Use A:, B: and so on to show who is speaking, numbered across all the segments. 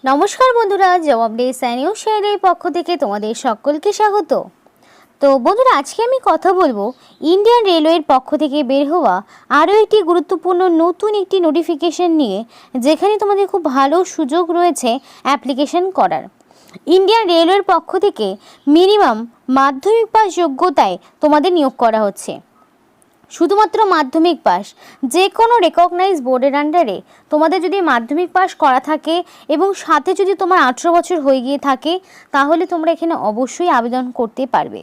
A: নমস্কার বন্ধুরা, জবাব সাইনিউ শেয়ারের পক্ষ থেকে তোমাদের সকলকে স্বাগত। তো বন্ধুরা, আজকে আমি কথা বলবো ইন্ডিয়ান রেলওয়ের পক্ষ থেকে বের হওয়া আরও একটি গুরুত্বপূর্ণ নতুন একটি নোটিফিকেশন নিয়ে, যেখানে তোমাদের খুব ভালো সুযোগ রয়েছে অ্যাপ্লিকেশন করার। ইন্ডিয়ান রেলওয়ের পক্ষ থেকে মিনিমাম মাধ্যমিক পাস যোগ্যতায় তোমাদের নিয়োগ করা হচ্ছে। শুধুমাত্র মাধ্যমিক পাস, যে কোনো রেকগনাইজ বোর্ডের আন্ডারে তোমাদের যদি মাধ্যমিক পাস করা থাকে এবং সাথে যদি তোমার 18 বছর হয়ে গিয়ে থাকে, তাহলে তোমরা এখানে অবশ্যই আবেদন করতে পারবে।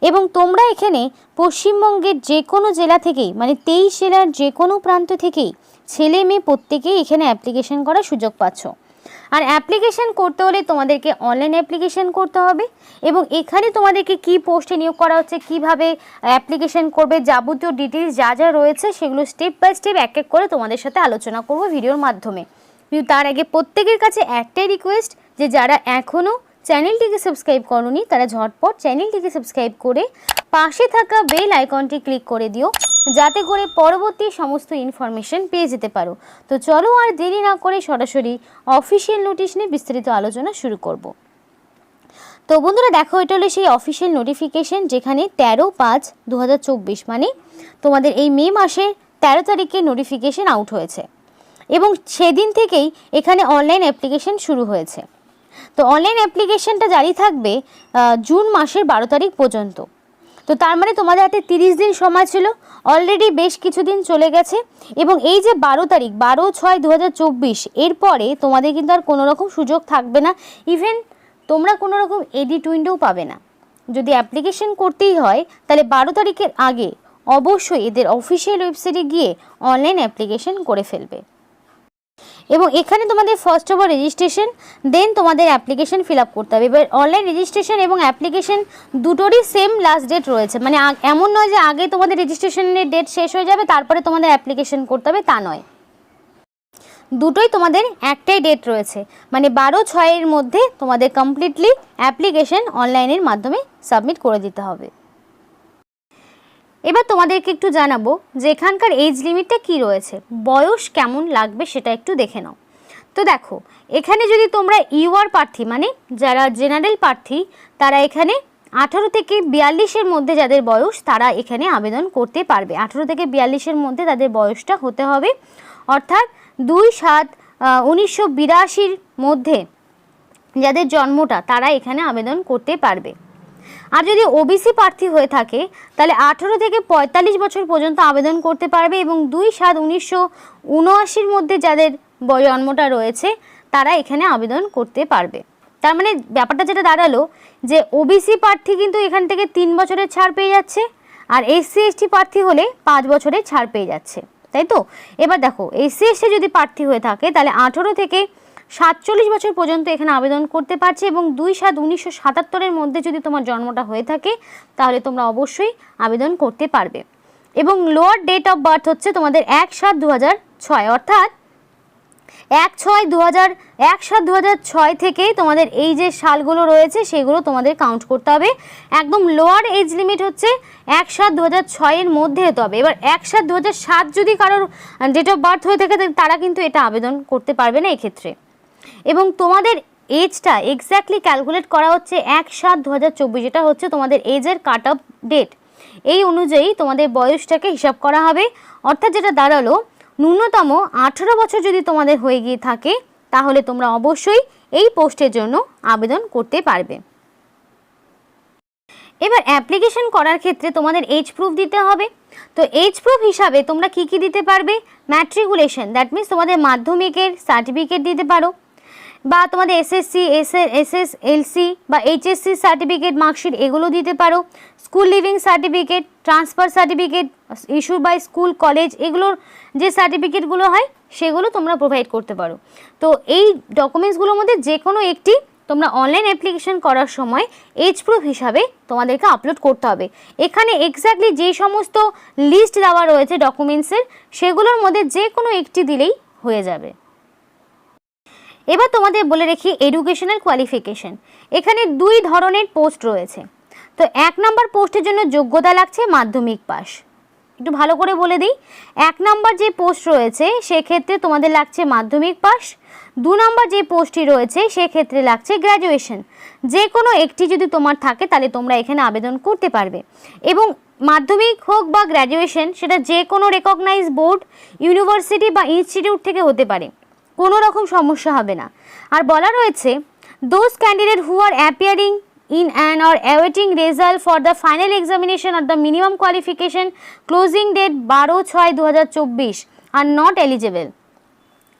A: এবং তোমরা এখানে পশ্চিমবঙ্গের যে কোনো জেলা থেকেই, মানে 23 জেলার যে কোনো প্রান্ত থেকেই ছেলে মেয়ে প্রত্যেকেই এখানে অ্যাপ্লিকেশন করার সুযোগ পাচ্ছ। আর অ্যাপ্লিকেশন করতে হলে তোমাদেরকে অনলাইন অ্যাপ্লিকেশন করতে হবে এবং এখানে তোমাদেরকে কি পোস্টে নিয়োগ করা হচ্ছে, কিভাবে অ্যাপ্লিকেশন করবে, যাবতীয় ডিটেইলস যা যা রয়েছে সেগুলো স্টেপ বাই স্টেপ এক এক করে তোমাদের সাথে আলোচনা করব ভিডিওর মাধ্যমে। কিন্তু তার আগে প্রত্যেকের কাছে একটাই রিকোয়েস্ট, যে যারা এখনও চ্যানেলটিকে সাবস্ক্রাইব করোনি তারা ঝটপট চ্যানেলটিকে সাবস্ক্রাইব করে পাশে থাকা বেল আইকনটি ক্লিক করে দিও, যাতে করে পরবর্তী সমস্ত ইনফরমেশন পেয়ে যেতে পারো। তো চলো আর দেরি না করে সরাসরি অফিসিয়াল নোটিশ নিয়ে বিস্তারিত আলোচনা শুরু করব। তো বন্ধুরা দেখো, এটা হলো সেই অফিসিয়াল নোটিফিকেশন, যেখানে 13/5/2024 মানে তোমাদের এই মে মাসের 13 তারিখে নোটিফিকেশন আউট হয়েছে এবং সেদিন থেকেই এখানে অনলাইন অ্যাপ্লিকেশন শুরু হয়েছে। তো অনলাইন অ্যাপ্লিকেশনটা জারি থাকবে জুন মাসের 12 তারিখ পর্যন্ত। তো তার মানে তোমাদের হাতে 30 দিন সময় ছিল, অলরেডি বেশ কিছুদিন চলে গেছে। এবং এই যে 12 তারিখ 12/6/2024 এরপরে তোমাদের কিন্তু আর কোনো রকম সুযোগ থাকবে না, ইভেন তোমরা কোনো রকম এডিট উইন্ডোও পাবে না। যদি অ্যাপ্লিকেশন করতেই হয় তাহলে 12 তারিখের আগে অবশ্যই এদের অফিসিয়াল ওয়েবসাইটে গিয়ে অনলাইন অ্যাপ্লিকেশন করে ফেলবে। এবং এখানে তোমাদের ফার্স্ট অফ অল রেজিস্ট্রেশন, দেন তোমাদের অ্যাপ্লিকেশন ফিল আপ করতে হবে। এবার অনলাইন রেজিস্ট্রেশন এবং অ্যাপ্লিকেশন দুটোরই সেম লাস্ট ডেট রয়েছে, মানে এমন নয় যে আগে তোমাদের রেজিস্ট্রেশনের ডেট শেষ হয়ে যাবে তারপরে তোমাদের অ্যাপ্লিকেশন করতে হবে, তা নয়। দুটোই তোমাদের একটাই ডেট রয়েছে, মানে 12/6 মধ্যে তোমাদের কমপ্লিটলি অ্যাপ্লিকেশন অনলাইনের মাধ্যমে সাবমিট করে দিতে হবে। এবার তোমাদেরকে একটু জানাবো যে এখানকার এজ লিমিটটা কি রয়েছে, বয়স কেমন লাগবে সেটা একটু দেখে নাও। তো দেখো, এখানে যদি তোমরা ইউআর প্রার্থী, মানে যারা জেনারেল প্রার্থী, তারা এখানে 18 থেকে 42-এর মধ্যে যাদের বয়স, তারা এখানে আবেদন করতে পারবে। 18 থেকে 42-এর মধ্যে তাদের বয়সটা হতে হবে, অর্থাৎ 2/7/1982-র মধ্যে যাদের জন্মটা, তারা এখানে আবেদন করতে পারবে। আর যদি ওবিসি প্রার্থী হয়ে থাকে তাহলে 18 থেকে 45 বছর পর্যন্ত আবেদন করতে পারবে এবং 2/7/1979-র মধ্যে যাদের জন্মটা রয়েছে তারা এখানে আবেদন করতে পারবে। তার মানে ব্যাপারটা যেটা দাঁড়ালো যে ওবিসি প্রার্থী কিন্তু এখান থেকে 3 বছরের ছাড় পেয়ে যাচ্ছে, আর এসসি এসটি প্রার্থী হলে 5 বছরের ছাড় পেয়ে যাচ্ছে, তাই তো? এবার দেখো, এসসি এসটি যদি প্রার্থী হয়ে থাকে তাহলে 18 থেকে 47 বছর পর্যন্ত এখানে আবেদন করতে পারছে এবং 2/7/1977-এর মধ্যে যদি তোমার জন্মটা হয়ে থাকে তাহলে তোমরা অবশ্যই আবেদন করতে পারবে। এবং লোয়ার ডেট অফ বার্থ হচ্ছে তোমাদের 1/7/2006, অর্থাৎ 1/7/2006 থেকে তোমাদের এই যে সালগুলো রয়েছে সেগুলো তোমাদের কাউন্ট করতে হবে। একদম লোয়ার এজ লিমিট হচ্ছে 1/7/2006-এর মধ্যে হতে হবে। এবার 1/7/2007 যদি কারোর ডেট অফ বার্থ হয়ে থাকে তারা কিন্তু এটা আবেদন করতে পারবে না এক্ষেত্রে। এবং তোমাদের এজটা এক্স্যাক্টলি ক্যালকুলেট করা হচ্ছে 1/7/2024, যেটা হচ্ছে তোমাদের এজের কাট অফ ডেট। এই অনুযায়ী তোমাদের বয়সটাকে হিসাব করা হবে, অর্থাৎ যেটা দাঁড়ালো ন্যূনতম 18 বছর যদি তোমাদের হয়ে গিয়ে থাকে তাহলে তোমরা অবশ্যই এই পোস্টের জন্য আবেদন করতে পারবে। এবার অ্যাপ্লিকেশন করার ক্ষেত্রে তোমাদের এজ প্রুফ দিতে হবে। তো এজ প্রুফ হিসাবে তোমরা কি কি দিতে পারবে? ম্যাট্রিকুলেশন, দ্যাট মিনস তোমাদের মাধ্যমিকের সার্টিফিকেট দিতে পারো, বা তোমাদের এসএসসি, এসএসএলসি বা এইচএসসি সার্টিফিকেট, মার্কশিট এগুলো দিতে পারো। School leaving certificate, transfer certificate issued by school college, এগুলোর যে সার্টিফিকেটগুলো হয় সেগুলো তোমরা প্রোভাইড করতে পারো। তো এই ডকুমেন্টসগুলোর মধ্যে যে কোনো একটি তোমরা অনলাইন অ্যাপ্লিকেশন করার সময় এজ প্রুফ হিসাবে তোমাদেরকে আপলোড করতে হবে। এখানে এক্স্যাক্টলি যে সমস্ত লিস্ট দেওয়া রয়েছে ডকুমেন্টসের, সেগুলোর মধ্যে যে কোনো একটি দিলেই হয়ে যাবে। এবার তোমাদের বলে রেখি এডুকেশনাল কোয়ালিফিকেশন। এখানে 2 ধরনের পোস্ট রয়েছে। তো 1 নম্বর পোস্টের জন্য যোগ্যতা লাগছে মাধ্যমিক পাস, একটু ভালো করে বলে দিই। 1 নম্বর যে পোস্ট রয়েছে সেক্ষেত্রে তোমাদের লাগছে মাধ্যমিক পাস, 2 নম্বর যে পোস্টটি রয়েছে সেক্ষেত্রে লাগছে গ্র্যাজুয়েশন। যে কোনো একটি যদি তোমার থাকে তাহলে তোমরা এখানে আবেদন করতে পারবে। এবং মাধ্যমিক হোক বা গ্র্যাজুয়েশন সেটা যে কোনো রেকগনাইজ বোর্ড, ইউনিভার্সিটি বা ইনস্টিটিউট থেকে হতে পারে, কোনো রকম সমস্যা হবে না। আর বলা রয়েছে those candidate who are appearing in and or awaiting result for the final examination or the minimum qualification closing date 12/6/2024 are not eligible।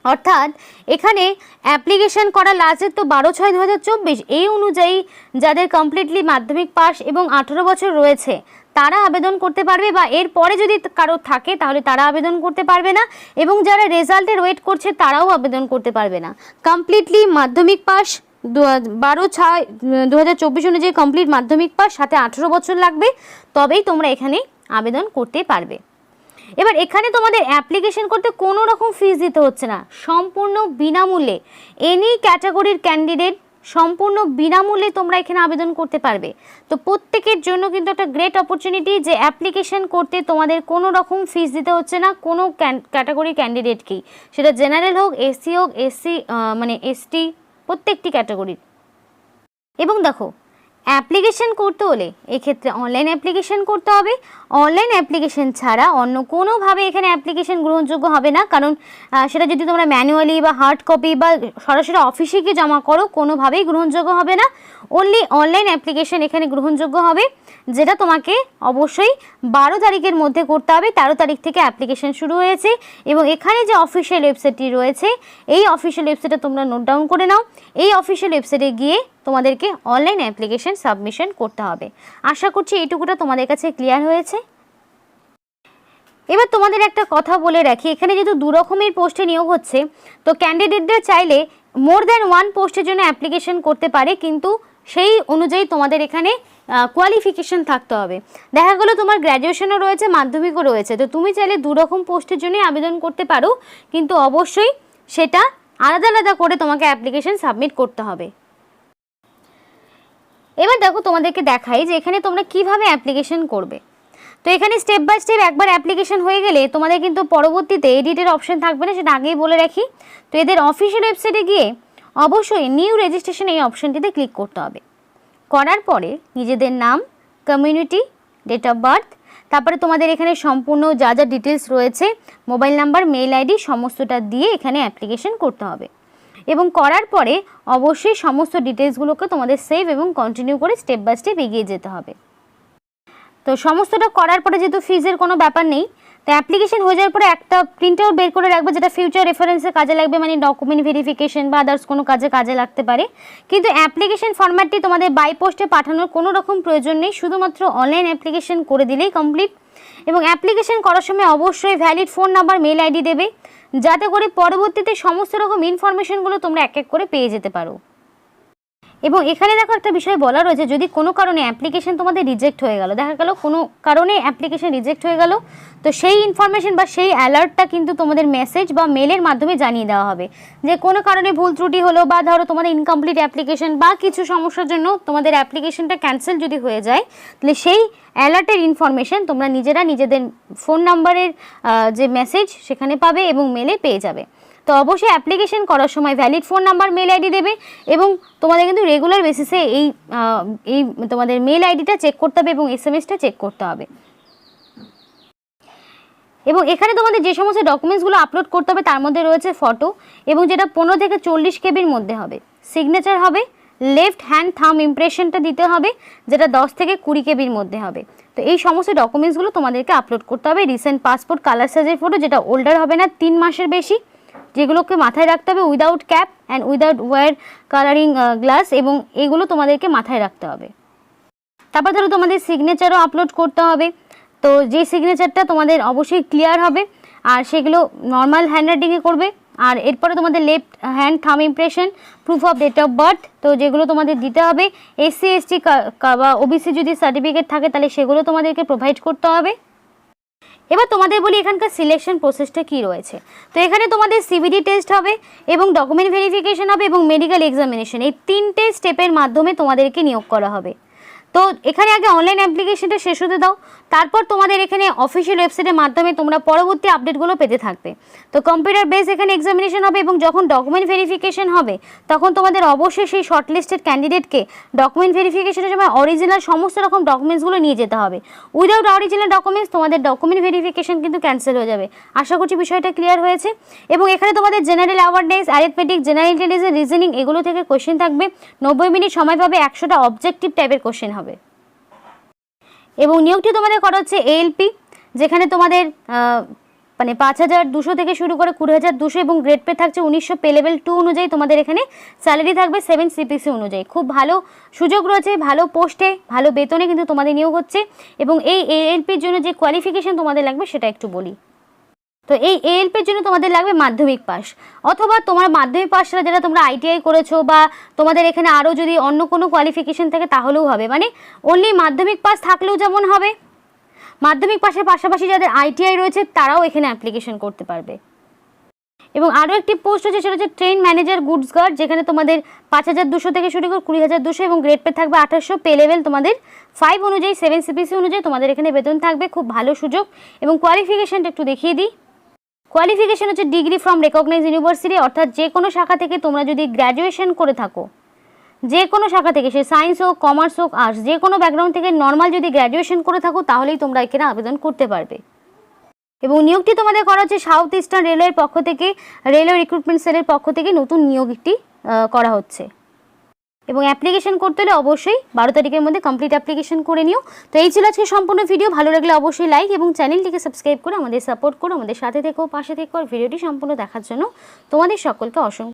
A: অর্থাৎ এখানে অ্যাপ্লিকেশন করা লাস্ট ডেট তো 12/6/2024, এই অনুযায়ী যাদের কমপ্লিটলি মাধ্যমিক পাস এবং 18 বছর রয়েছে তারা আবেদন করতে পারবে, বা এর পরে যদি কারো থাকে তাহলে তারা আবেদন করতে পারবে না, এবং যারা রেজাল্টের ওয়েট করছে তারাও আবেদন করতে পারবে না। কমপ্লিটলি মাধ্যমিক পাস 12/6/2024 অনুযায়ী কমপ্লিট মাধ্যমিক পাস, সাথে 18 বছর লাগবে, তবেই তোমরা এখানে আবেদন করতে পারবে। এবার এখানে তোমাদের অ্যাপ্লিকেশন করতে কোনো রকম ফিস দিতে হচ্ছে না, সম্পূর্ণ বিনামূল্যে। এনি ক্যাটাগরির ক্যান্ডিডেট সম্পূর্ণ বিনামূল্যে তোমরা এখানে আবেদন করতে পারবে। তো প্রত্যেকের জন্য কিন্তু একটা গ্রেট অপরচুনিটি যে অ্যাপ্লিকেশন করতে তোমাদের কোনো রকম ফিস দিতে হচ্ছে না কোনো ক্যাটাগরি ক্যান্ডিডেটকেই, সেটা জেনারেল হোক, এসসি হোক, মানে এসটি, প্রত্যেকটি ক্যাটাগরির। এবং দেখো অ্যাপ্লিকেশন করতে হলে এক্ষেত্রে অনলাইন অ্যাপ্লিকেশন করতে হবে। অনলাইন অ্যাপ্লিকেশন ছাড়া অন্য কোনোভাবে এখানে অ্যাপ্লিকেশন গ্রহণযোগ্য হবে না, কারণ সেটা যদি তোমরা ম্যানুয়ালি বা হার্ড কপি বা সরাসরি অফিসে গিয়ে জমা করো কোনোভাবেই গ্রহণযোগ্য হবে না। অনলি অনলাইন অ্যাপ্লিকেশন এখানে গ্রহণযোগ্য হবে, যেটা তোমাকে অবশ্যই 12 তারিখের মধ্যে করতে হবে। 13 তারিখ থেকে অ্যাপ্লিকেশন শুরু হয়েছে, এবং এখানে যে অফিসিয়াল ওয়েবসাইটটি রয়েছে এই অফিসিয়াল ওয়েবসাইটে তোমরা নোট ডাউন করে নাও। এই অফিসিয়াল ওয়েবসাইটে গিয়ে তোমাদেরকে অনলাইন অ্যাপ্লিকেশন সাবমিশন করতে হবে। আশা করছি এইটুকুটা তোমাদের কাছে ক্লিয়ার হয়েছে। এবার তোমাদের একটা কথা বলে রাখি, এখানে যেহেতু 2 রকমের পোস্টে নিয়োগ হচ্ছে, তো ক্যান্ডিডেটদের চাইলে মোর দ্যান 1 পোস্টের জন্য অ্যাপ্লিকেশন করতে পারে, কিন্তু সেই অনুযায়ী তোমাদের এখানে কোয়ালিফিকেশন থাকতে হবে। দেখা গেলো তোমার গ্র্যাজুয়েশনও রয়েছে, মাধ্যমিকও রয়েছে, তো তুমি চাইলে 2 রকম পোস্টের জন্যই আবেদন করতে পারো, কিন্তু অবশ্যই সেটা আলাদা আলাদা করে তোমাকে অ্যাপ্লিকেশন সাবমিট করতে হবে। এবার দেখো তোমাদেরকে দেখাই যে এখানে তোমরা কিভাবে অ্যাপ্লিকেশন করবে। তো এখানে স্টেপ বাই স্টেপ একবার অ্যাপ্লিকেশন হয়ে গেলে তোমাদের কিন্তু পরবর্তীতে এডিটের অপশন থাকবে না, সেটা আগেই বলে রাখি। তো এদের অফিসিয়াল ওয়েবসাইটে গিয়ে অবশ্যই নিউ রেজিস্ট্রেশন এই অপশনটিতে ক্লিক করতে হবে। করার পরে নিজেদের নাম, কমিউনিটি, ডেট অফ বার্থ, তারপরে তোমাদের এখানে সম্পূর্ণ যা যা ডিটেলস রয়েছে, মোবাইল নাম্বার, মেল আইডি, সমস্তটা দিয়ে এখানে অ্যাপ্লিকেশন করতে হবে। এবং করার পরে অবশ্যই সমস্ত ডিটেলসগুলোকে তোমাদের সেভ এবং কন্টিনিউ করে স্টেপ বাই স্টেপ এগিয়ে যেতে হবে। তো সমস্তটা করার পরে যেহেতু ফিজের কোনো ব্যাপার নেই, তো অ্যাপ্লিকেশন হয়ে যাওয়ার পরে একটা প্রিন্ট আউট বের করে রাখবে, যেটা ফিউচার রেফারেন্সে কাজে লাগবে, মানে ডকুমেন্ট ভেরিফিকেশন বা আদার্স কোনো কাজে লাগতে পারে। কিন্তু অ্যাপ্লিকেশন ফরম্যাটটি তোমাদের বাই পোস্টে পাঠানোর কোনো রকম প্রয়োজন নেই, শুধুমাত্র অনলাইন অ্যাপ্লিকেশন করে দিলেই কমপ্লিট। এবং অ্যাপ্লিকেশন করার সময় অবশ্যই valid phone number, mail ID দেবে, যাতে করে পরবর্তীতে সমস্ত রকম ইনফরমেশনগুলো তোমরা এক এক করে পেয়ে যেতে পারো। এবং এখানে দেখো একটা বিষয় বলা রয়েছে, যদি কোনো কারণে অ্যাপ্লিকেশন তোমাদের রিজেক্ট হয়ে গেল, দেখা গেল কোনো কারণে অ্যাপ্লিকেশন রিজেক্ট হয়ে গেল, তো সেই ইনফরমেশন বা সেই অ্যালার্টটা কিন্তু তোমাদের মেসেজ বা মেলের মাধ্যমে জানিয়ে দেওয়া হবে যে কোনো কারণে ভুল ত্রুটি হলো, বা ধরো তোমাদের ইনকমপ্লিট অ্যাপ্লিকেশন বা কিছু সমস্যার জন্য তোমাদের অ্যাপ্লিকেশনটা ক্যান্সেল যদি হয়ে যায়, তাহলে সেই অ্যালার্টের ইনফরমেশন তোমরা নিজেরা নিজেদের ফোন নাম্বারের যে মেসেজ সেখানে পাবে এবং মেলে পেয়ে যাবে। তো অবশ্যই অ্যাপ্লিকেশন করার সময় valid phone number, mail ID দেবে, এবং তোমাদের কিন্তু রেগুলার বেসিসে এই তোমাদের মেল আইডিটা চেক করতে হবে এবং এসএমএসটা চেক করতে হবে। এবং এখানে তোমাদের যে সমস্ত ডকুমেন্টসগুলো আপলোড করতে হবে তার মধ্যে রয়েছে ফটো, এবং যেটা 15 থেকে 40 কেবির মধ্যে হবে, সিগনেচার হবে, লেফট হ্যান্ড থাম ইমপ্রেশনটা দিতে হবে, যেটা 10 থেকে 20 কেবির মধ্যে হবে। তো এই সমস্ত ডকুমেন্টসগুলো তোমাদেরকে আপলোড করতে হবে। রিসেন্ট পাসপোর্ট কালার সাইজের ফটো, যেটা ওল্ডার হবে না 3 মাসের বেশি, যেগুলোকে মাথায় রাখতে হবে, without cap and without wear colouring glass, এবং এগুলো তোমাদেরকে মাথায় রাখতে হবে। তারপর ধরো তোমাদের সিগনেচারও আপলোড করতে হবে, তো যে সিগনেচারটা তোমাদের অবশ্যই ক্লিয়ার হবে, আর সেগুলো নর্মাল হ্যান্ডরাইটিংয়ে করবে। আর এরপরে তোমাদের left hand thumb impression, proof of date of birth, তো যেগুলো তোমাদের দিতে হবে। এসসি এসটি বা ওবিসি যদি সার্টিফিকেট থাকে তাহলে সেগুলো তোমাদেরকে প্রোভাইড করতে হবে। এবার তোমাদের বলি এখানকার সিলেকশন প্রসেসটা কী রয়েছে। তো এখানে তোমাদের সিবিডি টেস্ট হবে, এবং ডকুমেন্ট ভেরিফিকেশন হবে, এবং মেডিকেল এক্সামিনেশন, এই 3টে স্টেপের মাধ্যমে তোমাদেরকে নিয়োগ করা হবে। তো এখানে আগে অনলাইন অ্যাপ্লিকেশনটা শেষ হতে দাও, তারপর তোমাদের এখানে অফিসিয়াল ওয়েবসাইটের মাধ্যমে তোমরা পরবর্তী আপডেটগুলো পেতে থাকবে। তো কম্পিউটার বেস এখানে এক্সামিনেশন হবে এবং যখন ডকুমেন্ট ভেরিফিকেশন হবে তখন তোমাদের অবশ্যই সেই শর্টলিস্টেড ক্যান্ডিডেটকে ডকুমেন্ট ভেরিফিকেশনের সময় অরিজিনাল সমস্ত রকম ডকুমেন্টসগুলো নিয়ে যেতে হবে। উইদাউট অরিজিনাল ডকুমেন্টস তোমাদের ডকুমেন্ট ভেরিফিকেশন কিন্তু ক্যান্সেল হয়ে যাবে। আশা করছি বিষয়টা ক্লিয়ার হয়েছে। এবং এখানে তোমাদের general awareness, arithmetic, general intelligence, reasoning এগুলো থেকে কোশ্চেন থাকবে। 90 মিনিট সময় পাবে, 100টা অবজেক্টিভ টাইপের কোশ্চেন হবে। এবং নিয়োগটি তোমাদের করা হচ্ছে এএলপি, যেখানে তোমাদের মানে 5200 থেকে শুরু করে 20200 এবং গ্রেড পে থাকছে 1900, পে লেভেল 2 অনুযায়ী তোমাদের এখানে স্যালারি থাকবে 7 সিপিসি অনুযায়ী। খুব ভালো সুযোগ রয়েছে, ভালো পোস্টে ভালো বেতনে কিন্তু তোমাদের নিয়োগ হচ্ছে। এবং এই এএলপির জন্য যে কোয়ালিফিকেশন তোমাদের লাগবে সেটা একটু বলি। তো এই এএলপির জন্য তোমাদের লাগবে মাধ্যমিক পাস, অথবা তোমার মাধ্যমিক পাস ছাড়া যেটা তোমরা আইটিআই করেছো বা তোমাদের এখানে আরও যদি অন্য কোনো কোয়ালিফিকেশন থাকে তাহলেও হবে। মানে অনলি মাধ্যমিক পাস থাকলেও যেমন হবে, মাধ্যমিক পাসের পাশাপাশি যাদের আইটিআই রয়েছে তারাও এখানে অ্যাপ্লিকেশন করতে পারবে। এবং আরও একটি পোস্ট হচ্ছে, সেটা হচ্ছে ট্রেন ম্যানেজার গুডস গার্ড, যেখানে তোমাদের 5200 থেকে শুরু করে 20200 এবং গ্রেড পে থাকবে 2800, পে লেভেল তোমাদের 5 অনুযায়ী 7 সিপিসি অনুযায়ী তোমাদের এখানে বেতন থাকবে। খুব ভালো সুযোগ। এবং কোয়ালিফিকেশনটা একটু দেখিয়ে দিই। কোয়ালিফিকেশন হচ্ছে ডিগ্রি ফ্রম রেকগনাইজ ইউনিভার্সিটি, অর্থাৎ যে কোনো শাখা থেকে তোমরা যদি গ্র্যাজুয়েশন করে থাকো, যে কোনো শাখা থেকে, সে সায়েন্স হোক, কমার্স হোক, আর্টস, যে কোনো ব্যাকগ্রাউন্ড থেকে নর্মাল যদি গ্র্যাজুয়েশন করে থাকো তাহলেই তোমরা এখানে আবেদন করতে পারবে। এবং নিয়োগটি তোমাদের করা হচ্ছে সাউথ ইস্টার্ন রেলওয়ের পক্ষ থেকে, রেলওয়ে রিক্রুটমেন্ট সেলের পক্ষ থেকে নতুন নিয়োগটি করা হচ্ছে। এবং অ্যাপ্লিকেশন করতে হলে অবশ্যই 12 তারিখের মধ্যে কমপ্লিট অ্যাপ্লিকেশন করে নিও। তো এই ছিল আজকে সম্পূর্ণ ভিডিও। ভালো লাগলে অবশ্যই লাইক এবং চ্যানেলটিকে সাবস্ক্রাইব করে আমাদের সাপোর্ট করো, আমাদের সাথে থেকো, পাশে থেকো। আর ভিডিওটি সম্পূর্ণ দেখার জন্য তোমাদের সকলকে অসংখ্য